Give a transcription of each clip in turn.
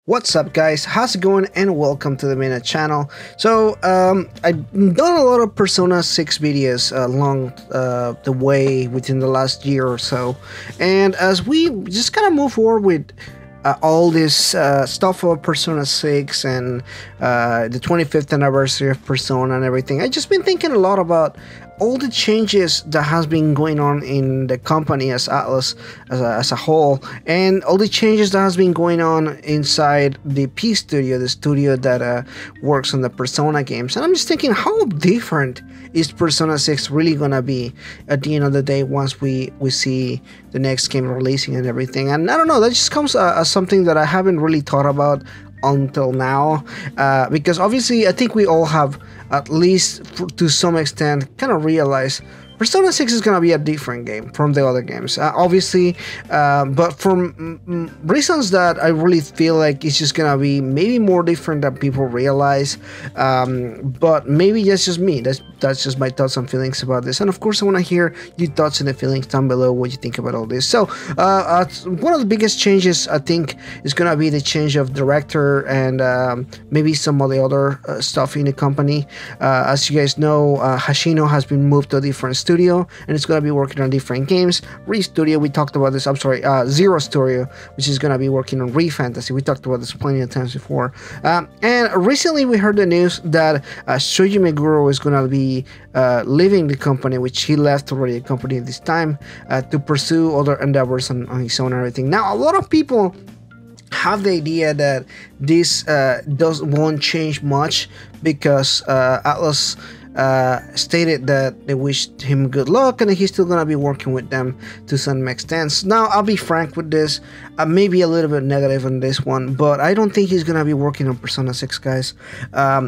What's up, guys? How's it going? And welcome to the Minute channel. So I've done a lot of Persona 6 videos along the way within the last year or so, and as we just kind of move forward with all this stuff of Persona 6 and the 25th anniversary of Persona and everything, I've just been thinking a lot about all the changes that has been going on in the company as Atlus as a whole, and all the changes that has been going on inside the P studio, the studio that works on the Persona games. And I'm just thinking, how different is Persona 6 really gonna be at the end of the day once we see the next game releasing and everything? And I don't know, that just comes as something that I haven't really thought about until now, because obviously I think we all have, at least to some extent, kind of realized Persona 6 is going to be a different game from the other games, obviously, but for reasons that I really feel like it's just going to be maybe more different than people realize, but maybe that's just me. That's just my thoughts and feelings about this. And of course, I want to hear your thoughts and the feelings down below, what you think about all this. So one of the biggest changes, I think, is going to be the change of director and maybe some of the other stuff in the company. As you guys know, Hashino has been moved to a different studio, and it's going to be working on different games. Re Studio, we talked about this. I'm sorry, Zero Studio, which is going to be working on Re Fantasy. We talked about this plenty of times before. And recently we heard the news that Shoji Meguro is going to be leaving the company, which he left already the company at this time, to pursue other endeavors on his own and everything. Now, a lot of people have the idea that this won't change much because Atlus stated that they wished him good luck and he's still gonna be working with them to some extent. Now, I'll be frank with this, maybe a little bit negative on this one, but I don't think he's gonna be working on Persona 6, guys.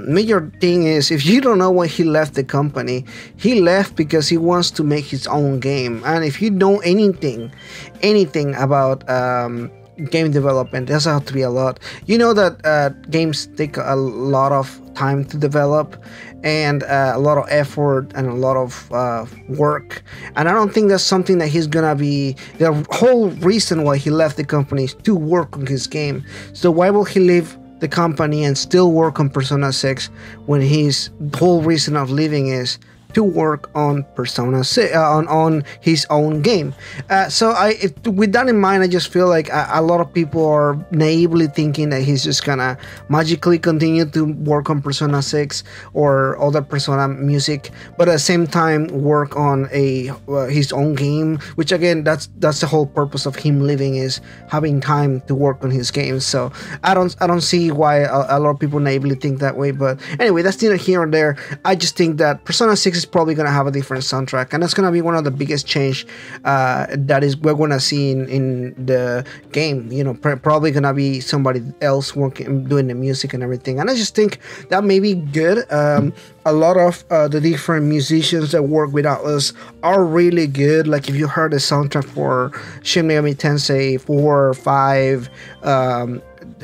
Major thing is, if you don't know why he left the company, he left because he wants to make his own game. And if you know anything about game development, there's have to be a lot. You know that games take a lot of time to develop and a lot of effort and a lot of work, and I don't think that's something that he's gonna be. The whole reason why he left the company is to work on his game. So why will he leave the company and still work on Persona 6 when his whole reason of leaving is to work on Persona 6, on his own game? So with that in mind, I just feel like a lot of people are naively thinking that he's just gonna magically continue to work on Persona 6 or other Persona music, but at the same time work on his own game, which again, that's the whole purpose of him leaving, is having time to work on his games. So I don't see why a lot of people naively think that way. But anyway, that's neither here or there. I just think that Persona 6 is probably going to have a different soundtrack, and that's going to be one of the biggest change that is we're going to see in the game. You know, probably going to be somebody else doing the music and everything, and I just think that may be good. A lot of the different musicians that work with Atlus are really good. Like, if you heard the soundtrack for Shin Megami Tensei 4 or 5,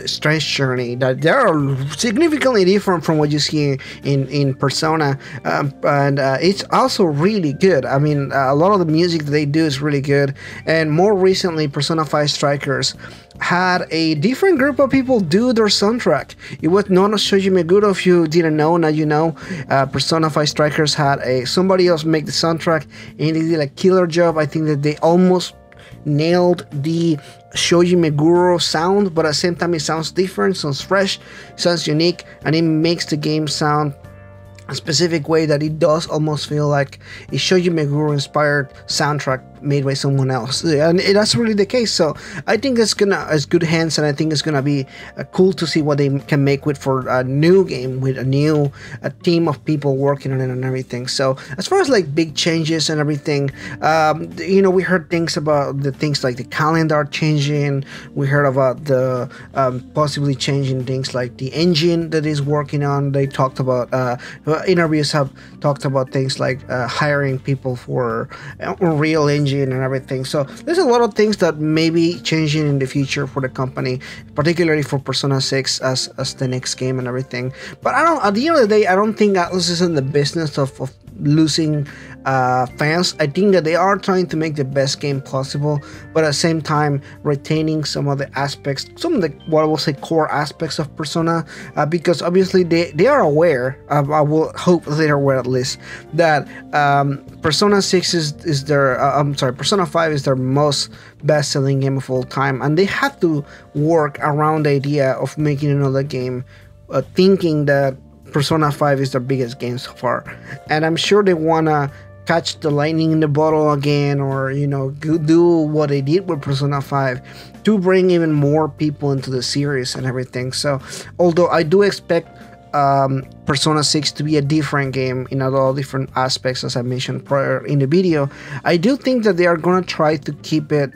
Strange Journey, that they are significantly different from what you see in Persona, and it's also really good. I mean, a lot of the music that they do is really good. And more recently, Persona 5 Strikers had a different group of people do their soundtrack. It was not Shoji Meguro. If you didn't know, now you know. Persona 5 Strikers had somebody else make the soundtrack, and they did a killer job. I think that they almost nailed the Shoji Meguro sound, but at the same time it sounds different, sounds fresh, sounds unique, and it makes the game sound a specific way that it does almost feel like a Shoji Meguro inspired soundtrack made by someone else, and that's really the case. So I think it's good hands, and I think it's gonna be cool to see what they can make for a new game with a new team of people working on it and everything. So as far as like big changes and everything, you know, we heard things about the things like the calendar changing. We heard about the possibly changing things like the engine that is working on. They talked about interviews have talked about things like hiring people for Unreal Engine and everything. So there's a lot of things that may be changing in the future for the company, particularly for Persona 6 as the next game and everything. But at the end of the day, I don't think Atlus is in the business of losing fans. I think that they are trying to make the best game possible, but at the same time retaining some of the aspects, some of the what I will say core aspects of Persona, because obviously they are aware. I will hope they are aware at least that Persona 6 is their Persona 5 is their most best-selling game of all time, and they had to work around the idea of making another game, thinking that Persona 5 is their biggest game so far. And I'm sure they wanna catch the lightning in the bottle again, or do what they did with Persona 5 to bring even more people into the series and everything. So although I do expect Persona 6 to be a different game in a lot of different aspects, as I mentioned prior in the video, I do think that they are gonna try to keep it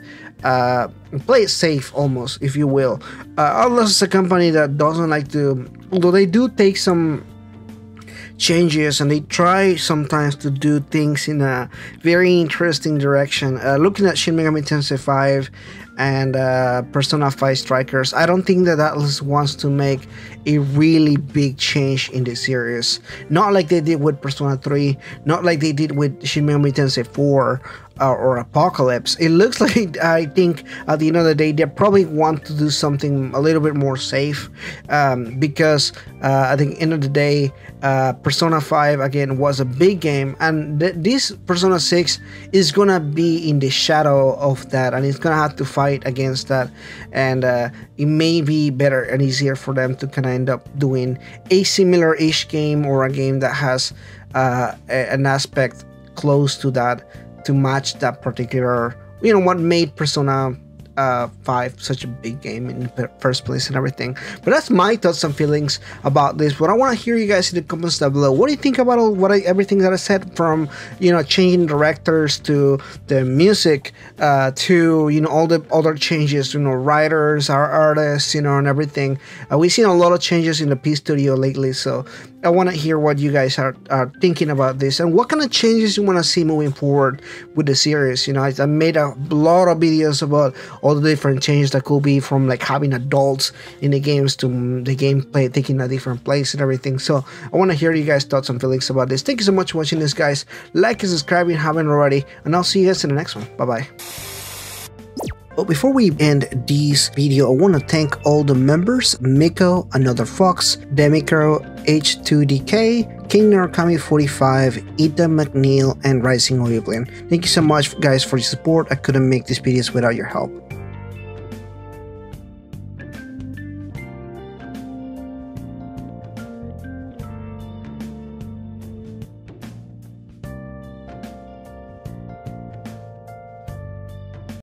play it safe, almost, if you will. Atlus is a company that doesn't like to, although they do take some changes and they try sometimes to do things in a very interesting direction. Looking at Shin Megami Tensei 5 and Persona 5 Strikers, I don't think that Atlus wants to make a really big change in the series. Not like they did with Persona 3, not like they did with Shin Megami Tensei 4 or Apocalypse. It looks like, I think at the end of the day, they probably want to do something a little bit more safe, because I think end of the day, Persona 5 again was a big game, and this Persona 6 is gonna be in the shadow of that, and it's gonna have to fight against that, and it may be better and easier for them to kind of end up doing a similar-ish game, or a game that has an aspect close to that, to match that particular, what made Persona 5 such a big game in the first place and everything. But that's my thoughts and feelings about this. But I want to hear you guys in the comments down below. What do you think about everything that I said, from changing directors to the music, to all the other changes, writers, artists, and everything. We've seen a lot of changes in the P Studio lately, so I want to hear what you guys are thinking about this, and what kind of changes you want to see moving forward with the series. I made a lot of videos about all the different changes that could be, from like having adults in the games to the gameplay taking a different place and everything. So I want to hear you guys' thoughts and feelings about this. Thank you so much for watching this, guys. Like and subscribe if you haven't already, and I'll see you guys in the next one. Bye bye. But before we end this video, I want to thank all the members: Miko, Another Fox, Demicro, H2DK, King Narukami 45, Ethan McNeil, and Rising Oyoblin. Thank you so much, guys, for your support. I couldn't make these videos without your help.